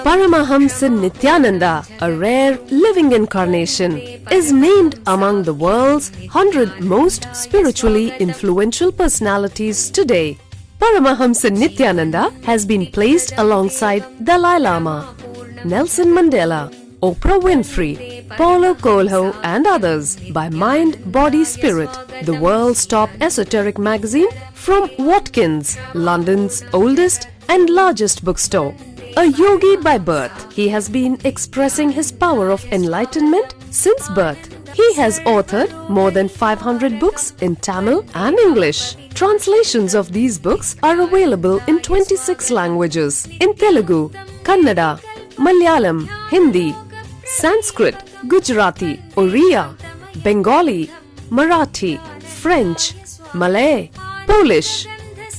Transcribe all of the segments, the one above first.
Paramahamsa Nithyananda, a rare living incarnation, is named among the world's 100 most spiritually influential personalities today. Paramahamsa Nithyananda has been placed alongside Dalai Lama, Nelson Mandela, Oprah Winfrey, Paulo Coelho and others by Mind, Body, Spirit, the world's top esoteric magazine from Watkins, London's oldest and largest bookstore. A yogi by birth, he has been expressing his power of enlightenment since birth. He has authored more than 500 books in Tamil and English. Translations of these books are available in 26 languages in Telugu, Kannada, Malayalam, Hindi, Sanskrit, Gujarati, Oriya, Bengali, Marathi, French, Malay, Polish,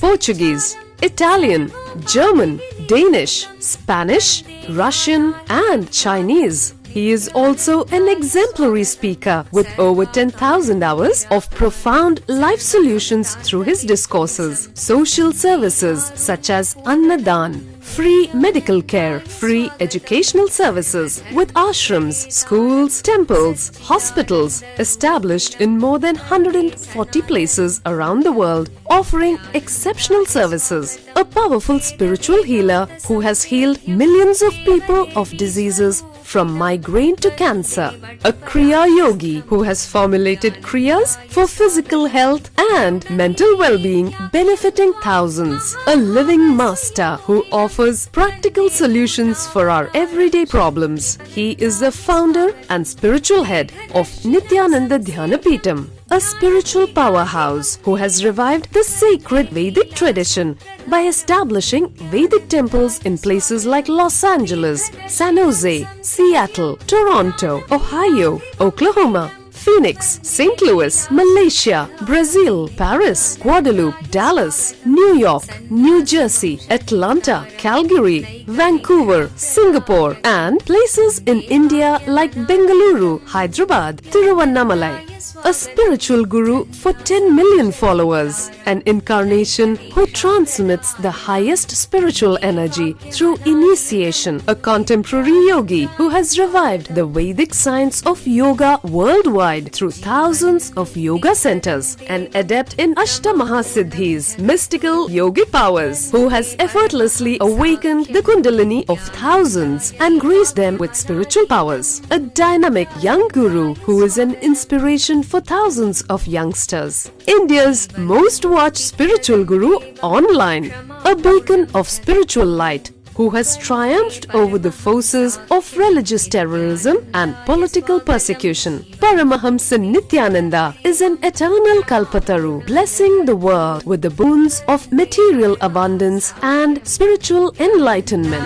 Portuguese, Italian, German, Danish, Spanish, Russian and Chinese. He is also an exemplary speaker with over 10,000 hours of profound life solutions through his discourses. Social services such as Annadan, free medical care, free educational services with ashrams, schools, temples, hospitals established in more than 140 places around the world, offering exceptional services. A powerful spiritual healer who has healed millions of people of diseases from migraine to cancer. A Kriya Yogi who has formulated Kriyas for physical health and mental well-being, benefiting thousands. A living master who offers practical solutions for our everyday problems. He is the founder and spiritual head of Nithyananda Dhyanapitham, a spiritual powerhouse who has revived the sacred Vedic tradition by establishing Vedic temples in places like Los Angeles, San Jose, Seattle, Toronto, Ohio, Oklahoma, Phoenix, St. Louis, Malaysia, Brazil, Paris, Guadeloupe, Dallas, New York, New Jersey, Atlanta, Calgary, Vancouver, Singapore, and places in India like Bengaluru, Hyderabad, Tiruvannamalai. A spiritual guru for 10 million followers, an incarnation who transmits the highest spiritual energy through initiation, a contemporary yogi who has revived the Vedic science of yoga worldwide through thousands of yoga centers, an adept in Ashtamahasiddhis, mystical yogic powers, who has effortlessly awakened the Kundalini of thousands and graced them with spiritual powers, a dynamic young guru who is an inspiration for thousands of youngsters, India's most watched spiritual guru online, a beacon of spiritual light who has triumphed over the forces of religious terrorism and political persecution. Paramahamsa Nithyananda is an eternal Kalpataru, blessing the world with the boons of material abundance and spiritual enlightenment.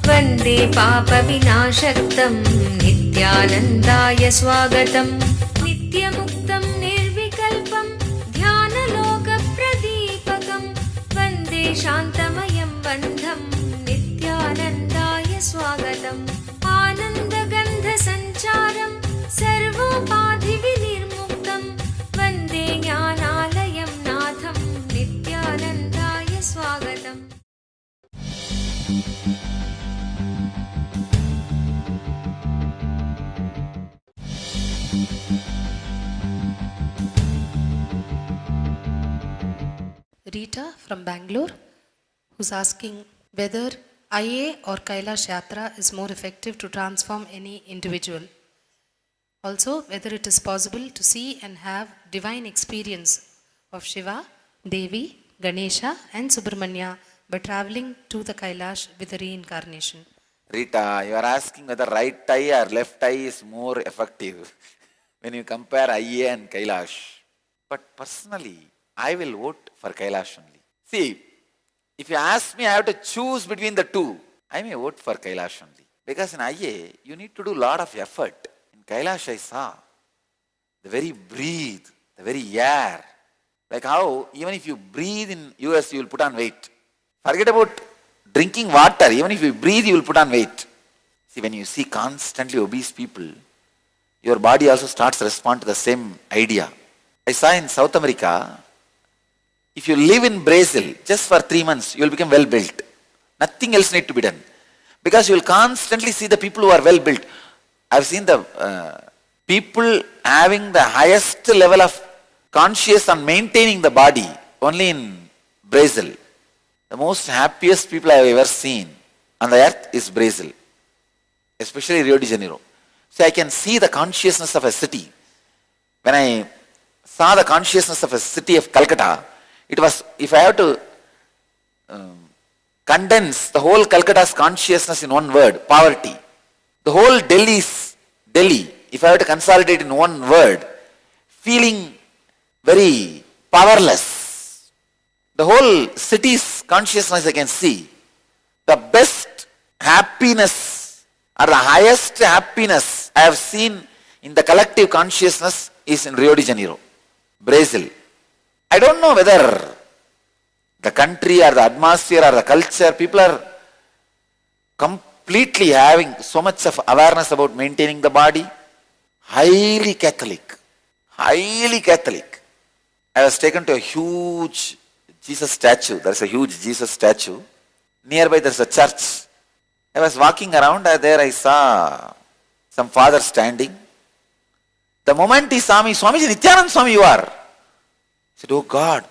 Vande Papa Vinashaktam Nithyanandaya Swagatam Nityamuktam Nirvikalpam Dhyana Pradipakam Vande Shantamayam Bandham Nithyanandaya Swagatam Ananda Gandha Sancharam Sarvopadhi Vinirmuktam Vande Jnanalayam Natham Nithyanandaya Swagatam. Rita from Bangalore, who's asking whether IA or Kailash Yatra is more effective to transform any individual. Also, whether it is possible to see and have divine experience of Shiva, Devi, Ganesha and Subramanya by traveling to the Kailash with a reincarnation. Rita, you are asking whether right eye or left eye is more effective when you compare IA and Kailash. But personally, I will vote for Kailash only. See, if you ask me, I have to choose between the two. I may vote for Kailash only. Because in IA, you need to do a lot of effort. In Kailash, I saw the very breathe, the very air. Like how, even if you breathe in US, you will put on weight. Forget about drinking water. Even if you breathe, you will put on weight. See, when you see constantly obese people, your body also starts to respond to the same idea. I saw in South America, if you live in Brazil just for 3 months, you will become well built. Nothing else need to be done. Because you will constantly see the people who are well built. I've seen the people having the highest level of conscious on maintaining the body only in Brazil. The most happiest people I have ever seen on the earth is Brazil, especially Rio de Janeiro. So I can see the consciousness of a city. When I saw the consciousness of a city of Calcutta, it was, if I have to condense the whole Calcutta's consciousness in one word, poverty. The whole Delhi, if I have to consolidate in one word, feeling very powerless. The whole city's consciousness I can see. The best happiness or the highest happiness I have seen in the collective consciousness is in Rio de Janeiro, Brazil. I don't know whether the country or the atmosphere or the culture, people are completely having so much of awareness about maintaining the body. Highly Catholic. Highly Catholic. I was taken to a huge Jesus statue. There is a huge Jesus statue. Nearby there is a church. I was walking around and there I saw some father standing. The moment he saw me, Swamiji, Nithyananda Swami you are. I said, oh God,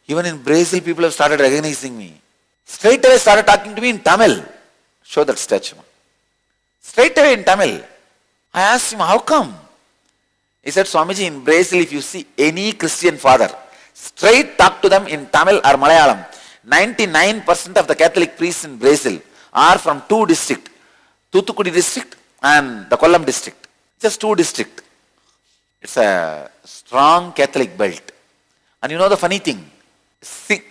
even in Brazil people have started recognizing me. Straight away started talking to me in Tamil. Show that statue. Straight away in Tamil. I asked him, how come? He said, Swamiji, in Brazil if you see any Christian father, straight talk to them in Tamil or Malayalam. 99% of the Catholic priests in Brazil are from two districts, Thoothukudi district and the Kollam district. Just two districts. It's a strong Catholic belt. And you know the funny thing,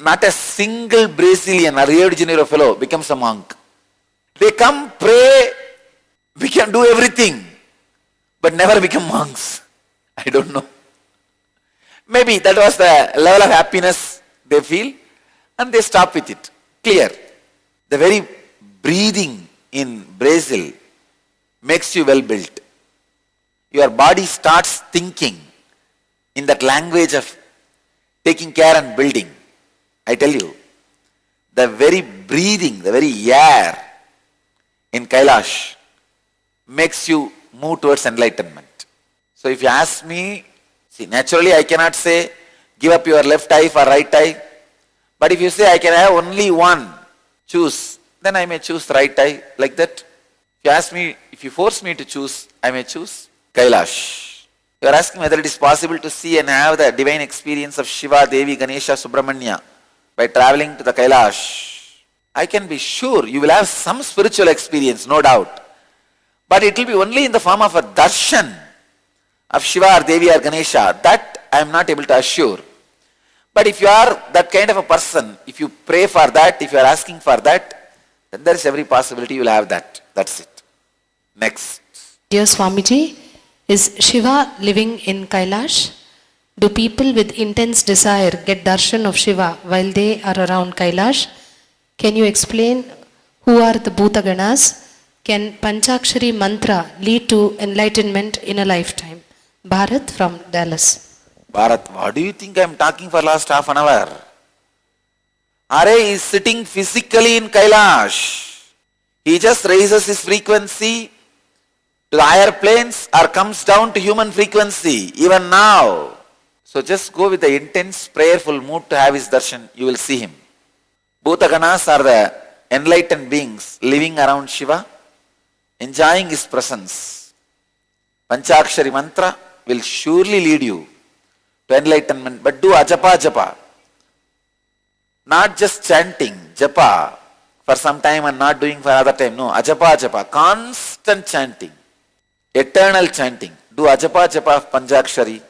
not a single Brazilian or Rio de Janeiro fellow becomes a monk. They come, pray, we can do everything, but never become monks. I don't know. Maybe that was the level of happiness they feel and they stop with it. Clear. The very breathing in Brazil makes you well built. Your body starts thinking in that language of taking care and building. I tell you, the very breathing, the very air in Kailash makes you move towards enlightenment. So if you ask me, see, naturally I cannot say give up your left eye for right eye. But if you say I can have only one, choose, then I may choose right eye like that. If you ask me, if you force me to choose, I may choose Kailash. You are asking whether it is possible to see and have the divine experience of Shiva, Devi, Ganesha, Subramanya by traveling to the Kailash. I can be sure you will have some spiritual experience, no doubt. But it will be only in the form of a darshan of Shiva or Devi or Ganesha. That I am not able to assure. But if you are that kind of a person, if you pray for that, if you are asking for that, then there is every possibility you will have that. That's it. Next. Dear Swamiji, is Shiva living in Kailash? Do people with intense desire get darshan of Shiva while they are around Kailash? Can you explain who are the Bhutaganas? Can Panchakshari mantra lead to enlightenment in a lifetime? Bharat from Dallas. Bharat, what do you think I am talking for last half an hour? Are is sitting physically in Kailash. He just raises his frequency to the higher planes or comes down to human frequency, even now. So just go with the intense prayerful mood to have his darshan, you will see him. Bhutaganas are the enlightened beings living around Shiva, enjoying his presence. Panchakshari mantra will surely lead you to enlightenment, but do ajapa japa. Not just chanting, japa for some time and not doing for other time. No, ajapa japa, constant chanting, eternal chanting. Do ajapa japa of Panchakshari.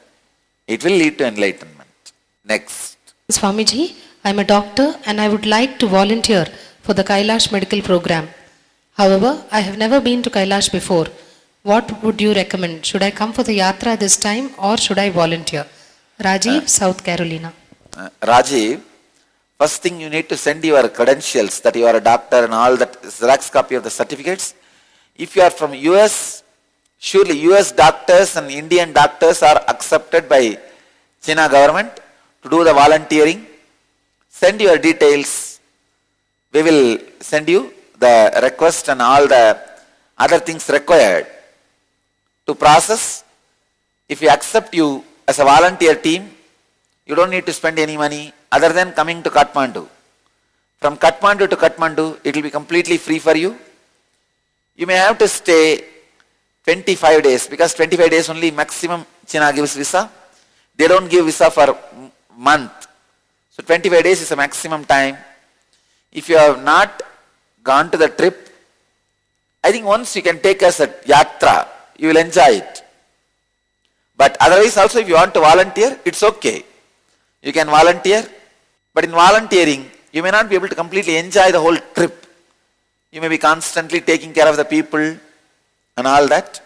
It will lead to enlightenment. Next. Swamiji, I am a doctor and I would like to volunteer for the Kailash medical program. However, I have never been to Kailash before. What would you recommend? Should I come for the yatra this time or should I volunteer? Rajiv, South Carolina. Rajiv, first thing you need to send your credentials that you are a doctor and all that, Xerox copy of the certificates. If you are from US, surely US doctors and Indian doctors are accepted by China government to do the volunteering. Send your details. We will send you the request and all the other things required to process. If we accept you as a volunteer team, you don't need to spend any money other than coming to Kathmandu. From Kathmandu to Kathmandu, it will be completely free for you. You may have to stay 25 days because 25 days only maximum China gives visa. They don't give visa for month. So 25 days is the maximum time. If you have not gone to the trip, I think once you can take us at Yatra, you will enjoy it. But otherwise also if you want to volunteer, it's okay. You can volunteer, but in volunteering, you may not be able to completely enjoy the whole trip. You may be constantly taking care of the people and all that.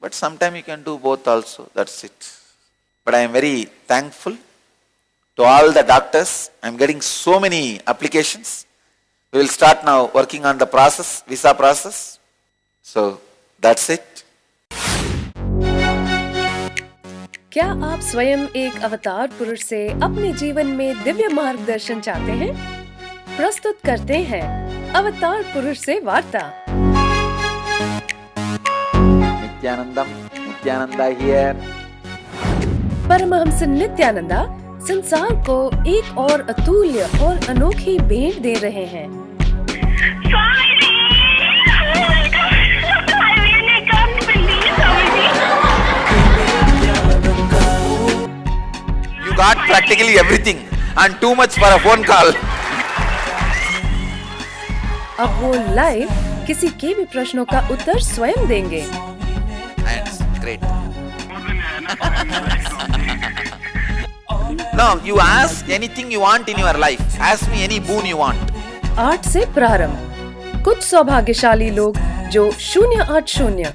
But sometimes you can do both also, that's it. But I am very thankful to all the doctors. I am getting so many applications. We will start now working on the process, visa process. So, that's it. क्या आप स्वयं एक अवतार पुरुष से अपने जीवन में दिव्य मार्गदर्शन चाहते हैं? प्रस्तुत करते हैं अवतार पुरुष से वार्ता। Nithyananda here. परमहंस नित्यानंदा संसार को एक और अतुल्य और अनोखी भेंट दे रहे हैं। Swamiji! Oh my God! I really can't believe Swamiji! You got practically everything and too much for a phone call. अब वो लाइव किसी के भी प्रश्नों का उत्तर स्वयं देंगे। That's great. No, you ask anything you want in your life. Ask me any boon you want. 8 से प्रारंभ। कुछ सौभाग्यशाली लोग जो 080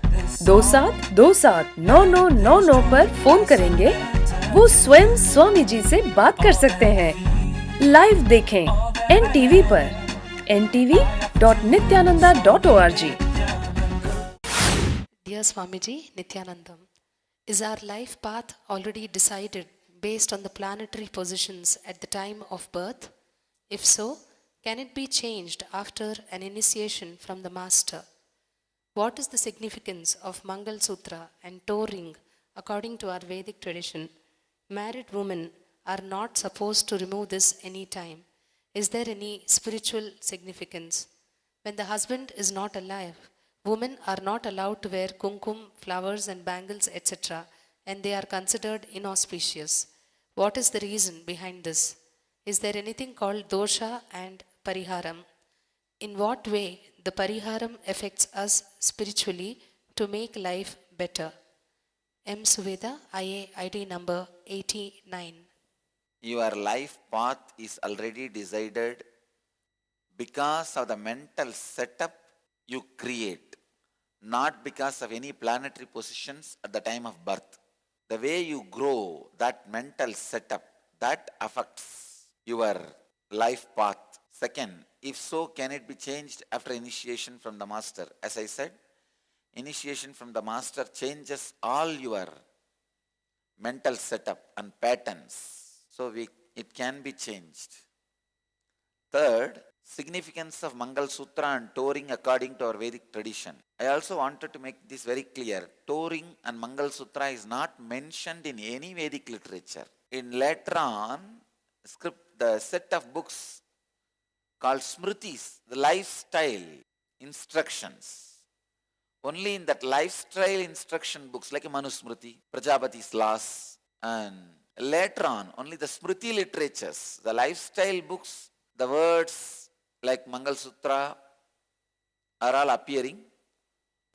2727 9999 पर फोन करेंगे, वो स्वयं स्वामी जी से बात कर सकते हैं। लाइव देखें NTV पर ntv.nityananda.org। Dear Swamiji, Nithyanandam, is our life path already decided based on the planetary positions at the time of birth? If so, can it be changed after an initiation from the Master? What is the significance of Mangal Sutra and toe ring according to our Vedic tradition? Married women are not supposed to remove this any time. Is there any spiritual significance? When the husband is not alive, women are not allowed to wear kumkum, flowers and bangles, etc., and they are considered inauspicious. What is the reason behind this? Is there anything called dosha and pariharam? In what way the pariharam affects us spiritually to make life better? M. Suveda, IA ID number 89. Your life path is already decided because of the mental setup you create, not because of any planetary positions at the time of birth. The way you grow, that mental setup, that affects your life path. Second, if so, can it be changed after initiation from the Master? As I said, initiation from the Master changes all your mental setup and patterns. So it can be changed. Third, significance of Mangal Sutra and toe ring according to our Vedic tradition. I also wanted to make this very clear. Toe ring and Mangal Sutra is not mentioned in any Vedic literature. In later on, the set of books called Smritis, the lifestyle instructions. Only in that lifestyle instruction books like Manusmriti, Prajapati's laws, and later on, only the Smriti literatures, the lifestyle books, the words like Mangal Sutra are all appearing.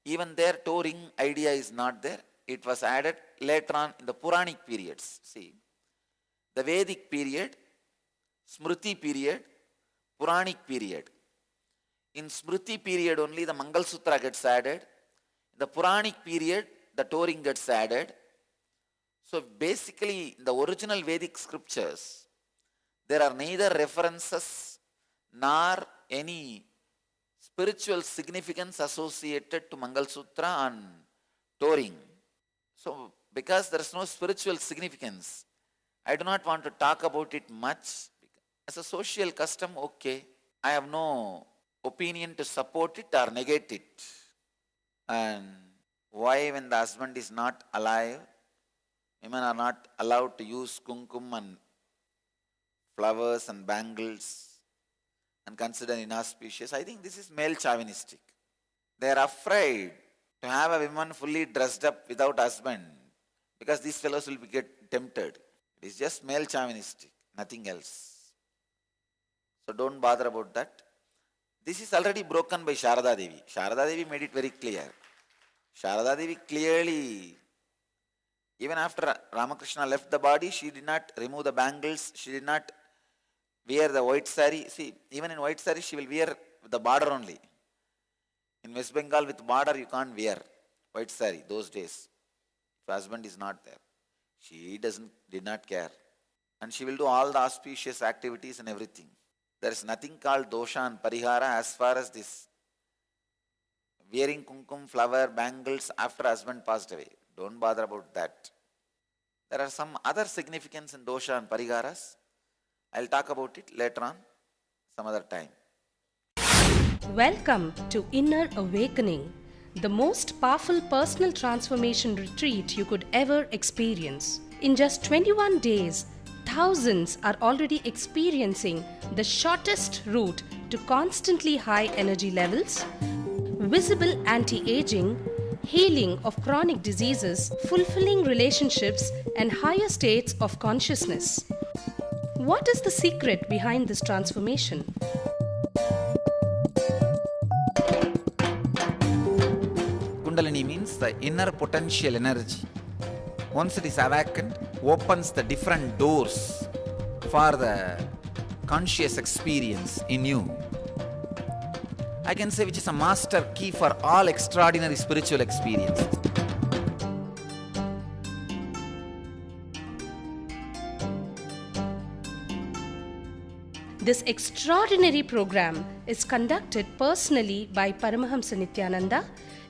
Even there, toe ring idea is not there. It was added later on in the Puranic periods. See, the Vedic period, Smriti period, Puranic period. In Smriti period only the Mangal Sutra gets added. In the Puranic period, the toe ring gets added. So basically, in the original Vedic scriptures, there are neither references nor any spiritual significance associated to Mangal Sutra and toe ring. So because there is no spiritual significance, I do not want to talk about it much. As a social custom, okay. I have no opinion to support it or negate it. And why, when the husband is not alive, women are not allowed to use kumkum and flowers and bangles and considered inauspicious? I think this is male chauvinistic. They are afraid to have a woman fully dressed up without husband because these fellows will get tempted. It is just male chauvinistic, nothing else. So don't bother about that. This is already broken by Sharada Devi. Sharada Devi made it very clear. Sharada Devi clearly, even after Ramakrishna left the body, she did not remove the bangles, she did not wear the white sari. See, even in white sari, she will wear the border only. In West Bengal, with border, you can't wear white sari those days. If husband is not there, she did not care. And she will do all the auspicious activities and everything. There is nothing called dosha and parihara as far as this wearing kumkum, flower, bangles after husband passed away. Don't bother about that. There are some other significance in dosha and pariharas. I'll talk about it later on, some other time. Welcome to Inner Awakening, the most powerful personal transformation retreat you could ever experience. In just 21 days, thousands are already experiencing the shortest route to constantly high energy levels, visible anti-aging, healing of chronic diseases, fulfilling relationships, and higher states of consciousness. What is the secret behind this transformation? Kundalini means the inner potential energy. Once it is awakened, opens the different doors for the conscious experience in you. I can say which is a master key for all extraordinary spiritual experiences. This extraordinary program is conducted personally by Paramahamsa Nithyananda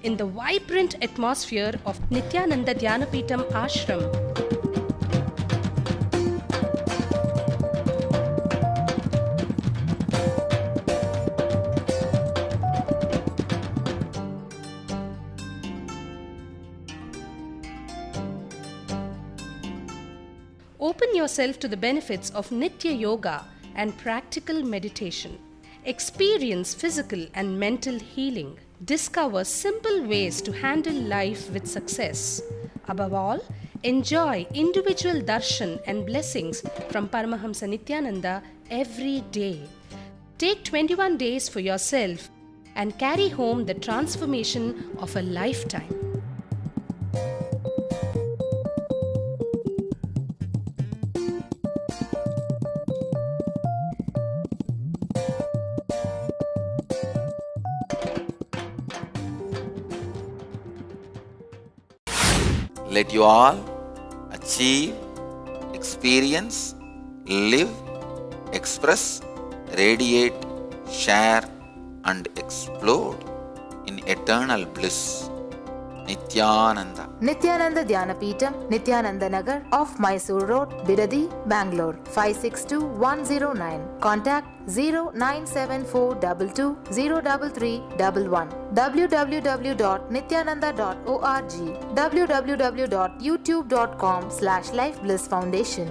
in the vibrant atmosphere of Nithyananda Dhyanapitham Ashram. Open yourself to the benefits of Nitya Yoga and practical meditation. Experience physical and mental healing. Discover simple ways to handle life with success. Above all, enjoy individual darshan and blessings from Paramahamsa Nithyananda every day. Take 21 days for yourself and carry home the transformation of a lifetime. Let you all achieve, experience, live, express, radiate, share and explode in eternal bliss. Nithyananda. Nithyananda Dhyanapitham, Nithyananda Nagar, off Mysore Road, Bidadi, Bangalore, 562109. Contact 097422033311. www.nithyananda.org. www.youtube.com/Life Bliss Foundation.